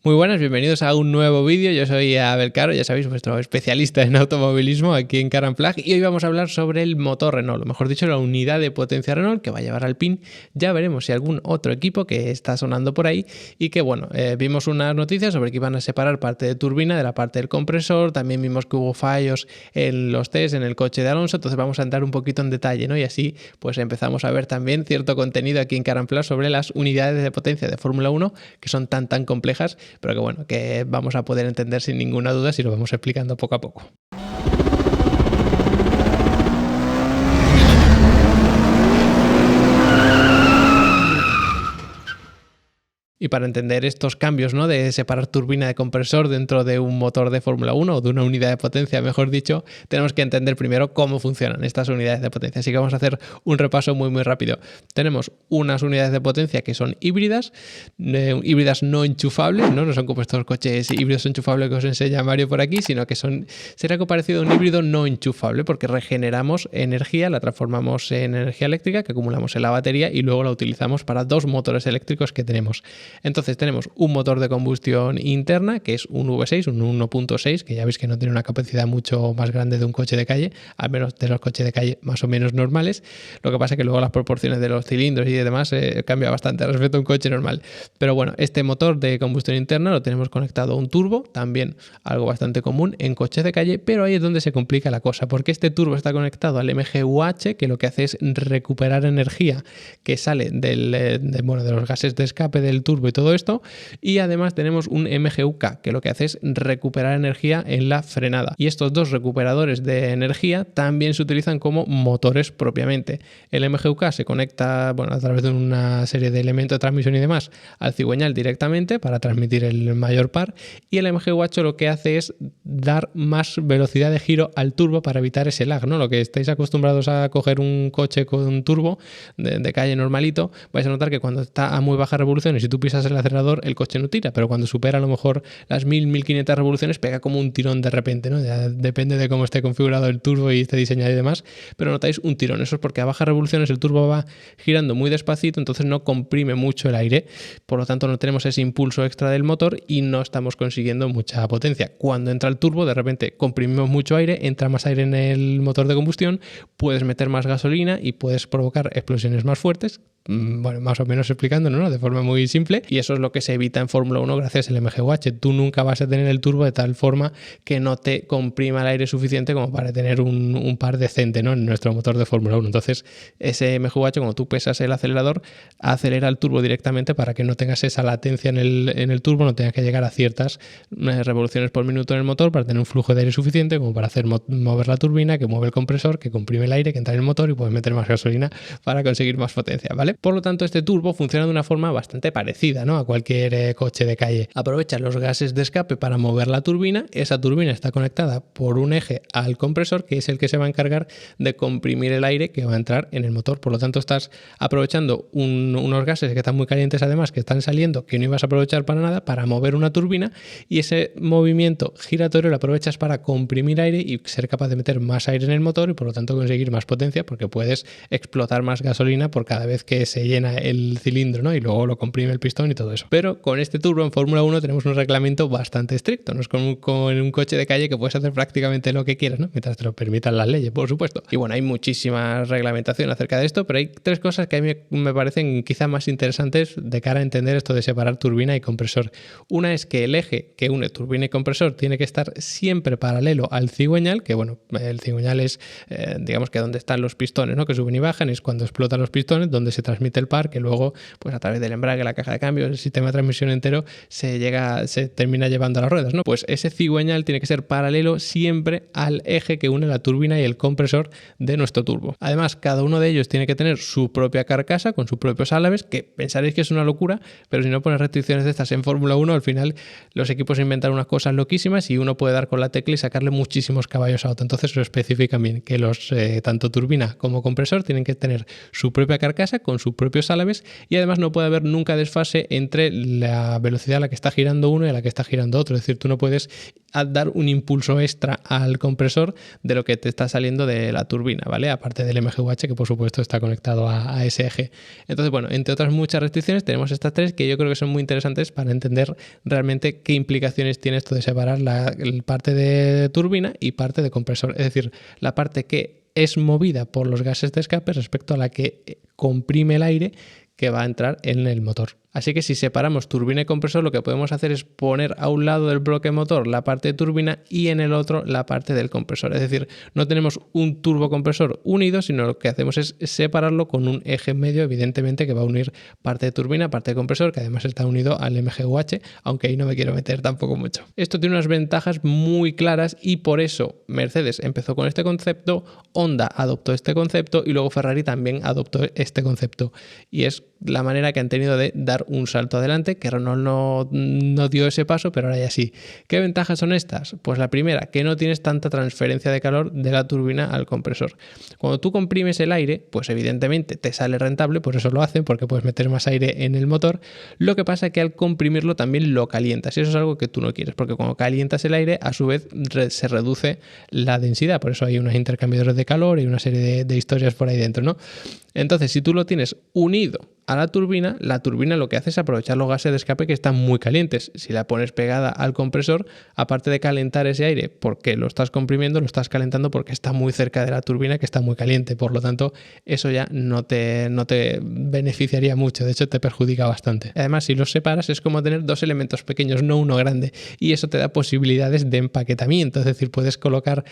Muy buenas, bienvenidos a un nuevo vídeo. Yo soy Abel Caro, ya sabéis, vuestro especialista en automovilismo aquí en Car and Plug, y hoy vamos a hablar sobre el motor Renault, o mejor dicho, la unidad de potencia Renault que va a llevar Alpine. Ya veremos si algún otro equipo que está sonando por ahí y que, bueno, vimos unas noticias sobre que iban a separar parte de turbina de la parte del compresor. También vimos que hubo fallos en los test en el coche de Alonso, entonces vamos a entrar un poquito en detalle, ¿no? Y así pues empezamos a ver también cierto contenido aquí en Car and Plug sobre las unidades de potencia de Fórmula 1 que son tan complejas, pero que bueno, que vamos a poder entender sin ninguna duda si lo vamos explicando poco a poco. Y para entender estos cambios, ¿no?, de separar turbina de compresor dentro de un motor de Fórmula 1 o de una unidad de potencia, mejor dicho, tenemos que entender primero cómo funcionan estas unidades de potencia. Así que vamos a hacer un repaso muy rápido. Tenemos unas unidades de potencia que son híbridas, híbridas no enchufables, ¿no? No son como estos coches híbridos enchufables que os enseña Mario por aquí, sino que será algo parecido a un híbrido no enchufable, porque regeneramos energía, la transformamos en energía eléctrica que acumulamos en la batería y luego la utilizamos para dos motores eléctricos que tenemos. Entonces tenemos un motor de combustión interna que es un V6, un 1.6, que ya veis que no tiene una capacidad mucho más grande de un coche de calle, al menos de los coches de calle más o menos normales. Lo que pasa es que luego las proporciones de los cilindros y demás cambia bastante respecto a un coche normal. Pero bueno, este motor de combustión interna lo tenemos conectado a un turbo, también algo bastante común en coches de calle, pero ahí es donde se complica la cosa, porque este turbo está conectado al MGUH, que lo que hace es recuperar energía que sale de los gases de escape del turbo y todo esto, y además tenemos un MGUK que lo que hace es recuperar energía en la frenada, y estos dos recuperadores de energía también se utilizan como motores propiamente. El MGUK se conecta, bueno, a través de una serie de elementos de transmisión y demás al cigüeñal directamente para transmitir el mayor par, y el MGUH lo que hace es dar más velocidad de giro al turbo para evitar ese lag, ¿no? Lo que estáis acostumbrados a coger un coche con un turbo de calle normalito, vais a notar que cuando está a muy bajas revoluciones y tú pisas el acelerador, el coche no tira, pero cuando supera a lo mejor las 1000-1500 revoluciones pega como un tirón de repente, ¿no? Ya depende de cómo esté configurado el turbo y esté diseñado y demás, pero notáis un tirón. Eso es porque a bajas revoluciones el turbo va girando muy despacito, entonces no comprime mucho el aire, por lo tanto no tenemos ese impulso extra del motor y no estamos consiguiendo mucha potencia. Cuando entra el turbo, de repente comprimimos mucho aire, entra más aire en el motor de combustión, puedes meter más gasolina y puedes provocar explosiones más fuertes. Bueno, más o menos explicándolo, ¿no?, de forma muy simple, y eso es lo que se evita en Fórmula 1 gracias al MGUH. Tú nunca vas a tener el turbo de tal forma que no te comprima el aire suficiente como para tener un par decente, ¿no?, en nuestro motor de Fórmula 1. Entonces ese MGUH, cuando tú pesas el acelerador, acelera el turbo directamente para que no tengas esa latencia en el turbo, no tengas que llegar a ciertas revoluciones por minuto en el motor para tener un flujo de aire suficiente como para hacer mover la turbina, que mueve el compresor, que comprime el aire, que entra en el motor y puedes meter más gasolina para conseguir más potencia, ¿vale? Por lo tanto, este turbo funciona de una forma bastante parecida, ¿no?, a cualquier coche de calle. Aprovecha los gases de escape para mover la turbina. Esa turbina está conectada por un eje al compresor, que es el que se va a encargar de comprimir el aire que va a entrar en el motor. Por lo tanto, estás aprovechando unos gases que están muy calientes, además, que están saliendo, que no ibas a aprovechar para nada, para mover una turbina, y ese movimiento giratorio lo aprovechas para comprimir aire y ser capaz de meter más aire en el motor y por lo tanto conseguir más potencia, porque puedes explotar más gasolina por cada vez que se llena el cilindro, ¿no?, y luego lo comprime el pistón y todo eso. Pero con este turbo en Fórmula 1 tenemos un reglamento bastante estricto, no es como en un coche de calle que puedes hacer prácticamente lo que quieras, ¿no?, mientras te lo permitan las leyes, por supuesto. Y bueno, hay muchísima reglamentación acerca de esto, pero hay tres cosas que a mí me parecen quizá más interesantes de cara a entender esto de separar turbina y compresor. Una es que el eje que une turbina y compresor tiene que estar siempre paralelo al cigüeñal, que bueno, el cigüeñal es digamos que donde están los pistones, ¿no?, que suben y bajan, es cuando explotan los pistones, donde se transmite el par, que luego pues a través del embrague, la caja de cambios, el sistema de transmisión entero se termina llevando a las ruedas, ¿no? Pues ese cigüeñal tiene que ser paralelo siempre al eje que une la turbina y el compresor de nuestro turbo. Además, cada uno de ellos tiene que tener su propia carcasa con sus propios álabes, que pensaréis que es una locura, pero si no pones restricciones de estas en Fórmula 1, al final los equipos inventan unas cosas loquísimas y uno puede dar con la tecla y sacarle muchísimos caballos a auto. Entonces lo especifican bien, que tanto turbina como compresor tienen que tener su propia carcasa con sus propios álabes, y además no puede haber nunca desfase base entre la velocidad a la que está girando uno y a la que está girando otro. Es decir, tú no puedes dar un impulso extra al compresor de lo que te está saliendo de la turbina, ¿vale? Aparte del MGUH, que por supuesto está conectado a ese eje. Entonces, bueno, entre otras muchas restricciones tenemos estas tres que yo creo que son muy interesantes para entender realmente qué implicaciones tiene esto de separar la parte de turbina y parte de compresor. Es decir, la parte que es movida por los gases de escape respecto a la que comprime el aire que va a entrar en el motor. Así que si separamos turbina y compresor, lo que podemos hacer es poner a un lado del bloque motor la parte de turbina y en el otro la parte del compresor. Es decir, no tenemos un turbocompresor unido, sino lo que hacemos es separarlo con un eje en medio, evidentemente, que va a unir parte de turbina, parte de compresor, que además está unido al MGUH, aunque ahí no me quiero meter tampoco mucho. Esto tiene unas ventajas muy claras y por eso Mercedes empezó con este concepto, Honda adoptó este concepto y luego Ferrari también adoptó este concepto. Y es la manera que han tenido de dar un salto adelante, que Renault no dio ese paso, pero ahora ya sí. ¿Qué ventajas son estas? Pues la primera, que no tienes tanta transferencia de calor de la turbina al compresor. Cuando tú comprimes el aire, pues evidentemente te sale rentable, por eso lo hacen, porque puedes meter más aire en el motor. Lo que pasa es que al comprimirlo también lo calientas y eso es algo que tú no quieres, porque cuando calientas el aire, a su vez se reduce la densidad, por eso hay unos intercambiadores de calor y una serie de historias por ahí dentro, ¿no? Entonces, si tú lo tienes unido a la turbina lo que hace es aprovechar los gases de escape que están muy calientes. Si la pones pegada al compresor, aparte de calentar ese aire porque lo estás comprimiendo, lo estás calentando porque está muy cerca de la turbina que está muy caliente. Por lo tanto, eso ya no te beneficiaría mucho, de hecho te perjudica bastante. Además, si los separas es como tener dos elementos pequeños, no uno grande, y eso te da posibilidades de empaquetamiento, es decir, puedes colocar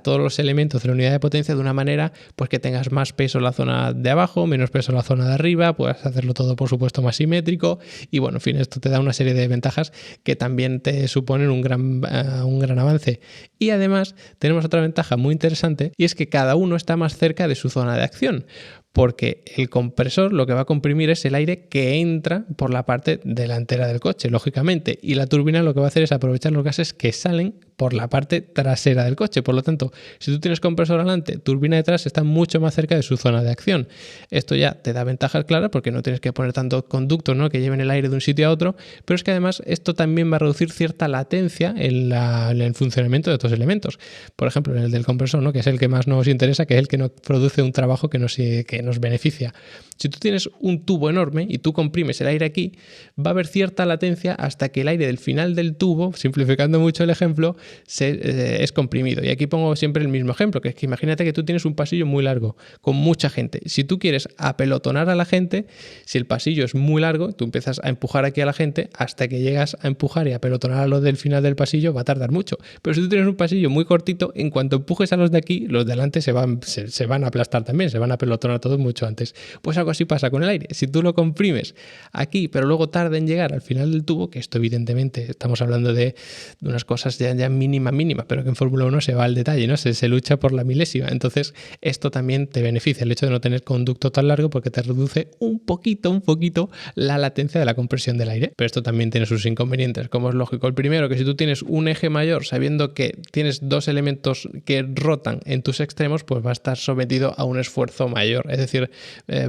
todos los elementos de la unidad de potencia de una manera pues que tengas más peso en la zona de abajo, menos peso en la zona de arriba, puedes hacerlo todo por supuesto más simétrico y bueno, en fin, esto te da una serie de ventajas que también te suponen un gran avance. Y además tenemos otra ventaja muy interesante y es que cada uno está más cerca de su zona de acción, porque el compresor lo que va a comprimir es el aire que entra por la parte delantera del coche, lógicamente, y la turbina lo que va a hacer es aprovechar los gases que salen por la parte trasera del coche. Por lo tanto, si tú tienes compresor delante, turbina detrás, están mucho más cerca de su zona de acción. Esto ya te da ventajas claras porque no tienes que poner tantos conductos, ¿no?, que lleven el aire de un sitio a otro, pero es que además esto también va a reducir cierta latencia en el funcionamiento de estos elementos. Por ejemplo, en el del compresor, ¿no?, que es el que más nos interesa, que es el que nos produce un trabajo que nos beneficia. Si tú tienes un tubo enorme y tú comprimes el aire aquí, va a haber cierta latencia hasta que el aire del final del tubo, simplificando mucho el ejemplo, es comprimido. Y aquí pongo siempre el mismo ejemplo, que es que imagínate que tú tienes un pasillo muy largo, con mucha gente. Si tú quieres apelotonar a la gente, si el pasillo es muy largo, tú empiezas a empujar aquí a la gente, hasta que llegas a empujar y apelotonar a los del final del pasillo va a tardar mucho. Pero si tú tienes un pasillo muy cortito, en cuanto empujes a los de aquí, los de delante se van a aplastar también, se van a pelotonar todos mucho antes. Pues algo así pasa con el aire. Si tú lo comprimes aquí, pero luego tarda en llegar al final del tubo, que esto evidentemente estamos hablando de unas cosas ya mínima, pero que en Fórmula 1 se va al detalle, ¿no? Se lucha por la milésima. Entonces, esto también te beneficia, el hecho de no tener conducto tan largo, porque te reduce un poquito la latencia de la compresión del aire. Pero esto también tiene sus inconvenientes, como es lógico. El primero, que si tú tienes un eje mayor, sabiendo que tienes dos elementos que rotan en tus extremos, pues va a estar sometido a un esfuerzo mayor. Es decir,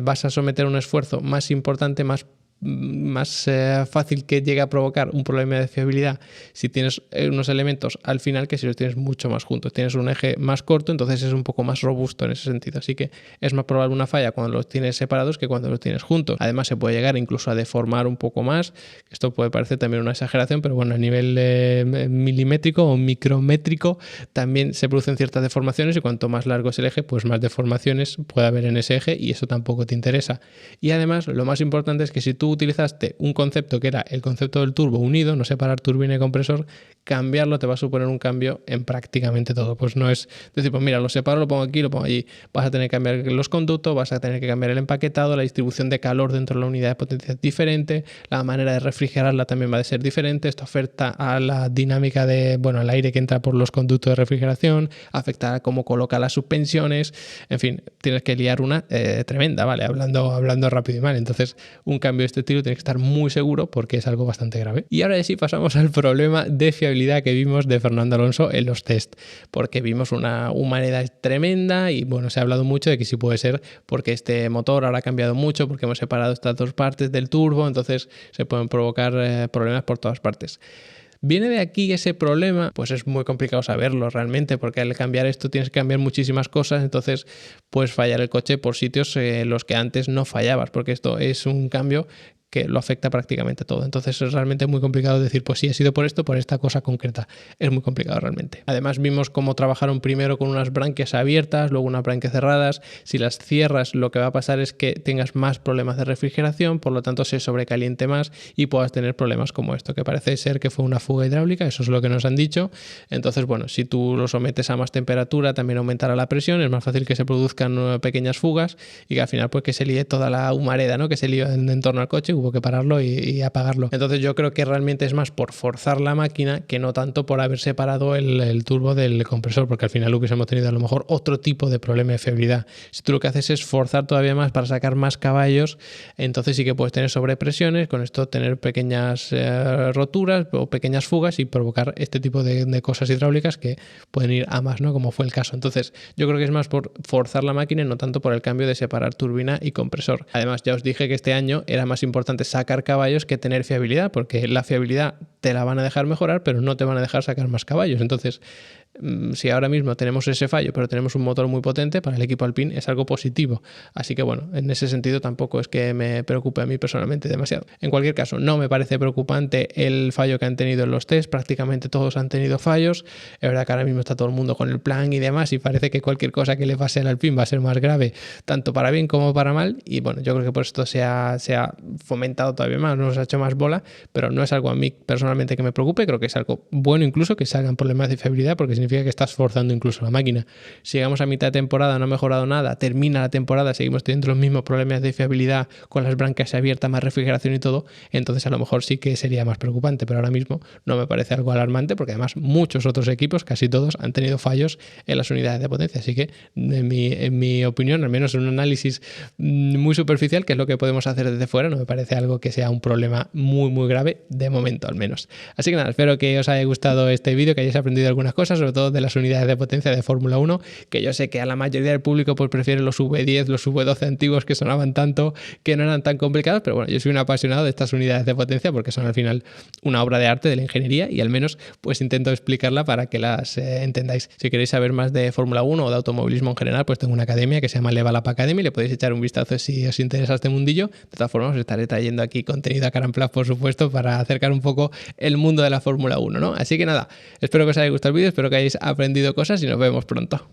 vas a someter un esfuerzo más importante, más fácil que llegue a provocar un problema de fiabilidad si tienes unos elementos al final que si los tienes mucho más juntos. Tienes un eje más corto, entonces es un poco más robusto en ese sentido. Así que es más probable una falla cuando los tienes separados que cuando los tienes juntos. Además, se puede llegar incluso a deformar un poco más. Esto puede parecer también una exageración, pero bueno, a nivel milimétrico o micrométrico también se producen ciertas deformaciones y cuanto más largo es el eje, pues más deformaciones puede haber en ese eje y eso tampoco te interesa. Y además, lo más importante es que si tú utilizaste un concepto que era el concepto del turbo unido, no separar turbina y compresor, cambiarlo te va a suponer un cambio en prácticamente todo. Pues no es decir, pues mira, lo separo, lo pongo aquí, lo pongo allí. Vas a tener que cambiar los conductos, vas a tener que cambiar el empaquetado, la distribución de calor dentro de la unidad de potencia es diferente, la manera de refrigerarla también va a ser diferente. Esto afecta a la dinámica al aire que entra por los conductos de refrigeración, afecta a cómo coloca las suspensiones, en fin, tienes que liar una tremenda, ¿vale? Hablando rápido y mal. Entonces, un cambio de este estilo tiene que estar muy seguro porque es algo bastante grave. Y ahora sí pasamos al problema de fiabilidad fiabilidad que vimos de Fernando Alonso en los test, porque vimos una humanidad tremenda y bueno, se ha hablado mucho de que sí puede ser porque este motor ahora ha cambiado mucho, porque hemos separado estas dos partes del turbo, entonces se pueden provocar problemas por todas partes. ¿Viene de aquí ese problema? Pues es muy complicado saberlo realmente, porque al cambiar esto tienes que cambiar muchísimas cosas, entonces puedes fallar el coche por sitios los que antes no fallabas, porque esto es un cambio que lo afecta prácticamente todo. Entonces es realmente muy complicado decir, pues sí, ha sido por esto, por esta cosa concreta. Es muy complicado realmente. Además vimos cómo trabajaron primero con unas branquias abiertas, luego unas branquias cerradas. Si las cierras, lo que va a pasar es que tengas más problemas de refrigeración, por lo tanto se sobrecaliente más y puedas tener problemas como esto, que parece ser que fue una fuga hidráulica, eso es lo que nos han dicho. Entonces, bueno, si tú lo sometes a más temperatura, también aumentará la presión, es más fácil que se produzcan pequeñas fugas y que al final pues que se líe toda la humareda, ¿no? Que se líe en torno al coche, hubo que pararlo y apagarlo. Entonces yo creo que realmente es más por forzar la máquina que no tanto por haber separado el turbo del compresor, porque al final hubiésemos tenido a lo mejor otro tipo de problema de fiabilidad. Si tú lo que haces es forzar todavía más para sacar más caballos, entonces sí que puedes tener sobrepresiones, con esto tener pequeñas roturas o pequeñas fugas y provocar este tipo de cosas hidráulicas que pueden ir a más, ¿no? Como fue el caso. Entonces yo creo que es más por forzar la máquina y no tanto por el cambio de separar turbina y compresor. Además ya os dije que este año era más importante sacar caballos que tener fiabilidad, porque la fiabilidad te la van a dejar mejorar, pero no te van a dejar sacar más caballos. Entonces, si ahora mismo tenemos ese fallo, pero tenemos un motor muy potente, para el equipo Alpine es algo positivo. Así que bueno, en ese sentido tampoco es que me preocupe a mí personalmente demasiado. En cualquier caso, no me parece preocupante el fallo que han tenido en los test, prácticamente todos han tenido fallos. Es verdad que ahora mismo está todo el mundo con el plan y demás, y parece que cualquier cosa que le pase al Alpine va a ser más grave, tanto para bien como para mal, y bueno, yo creo que por esto se ha fomentado todavía más, nos ha hecho más bola, pero no es algo a mí personalmente que me preocupe, creo que es algo bueno incluso que salgan problemas de fiabilidad, porque significa que estás forzando incluso la máquina. Si llegamos a mitad de temporada, no ha mejorado nada, termina la temporada, seguimos teniendo los mismos problemas de fiabilidad con las branquias abiertas, más refrigeración y todo, entonces a lo mejor sí que sería más preocupante, pero ahora mismo no me parece algo alarmante, porque además muchos otros equipos, casi todos, han tenido fallos en las unidades de potencia, así que en mi opinión, al menos en un análisis muy superficial, que es lo que podemos hacer desde fuera, no me parece algo que sea un problema muy grave, de momento al menos. Así que nada, espero que os haya gustado este vídeo, que hayáis aprendido algunas cosas, sobre todo de las unidades de potencia de Fórmula 1, que yo sé que a la mayoría del público pues prefiere los V10, los V12 antiguos que sonaban tanto, que no eran tan complicados, pero bueno, yo soy un apasionado de estas unidades de potencia porque son al final una obra de arte de la ingeniería y al menos pues intento explicarla para que las entendáis. Si queréis saber más de Fórmula 1 o de automovilismo en general, pues tengo una academia que se llama Level Up Academy, le podéis echar un vistazo si os interesa este mundillo. De todas formas, os estaré trayendo aquí contenido a Caramplaz, por supuesto, para acercar un poco el mundo de la Fórmula 1, ¿no? Así que nada, espero que os haya gustado el vídeo, espero que hayáis aprendido cosas y nos vemos pronto.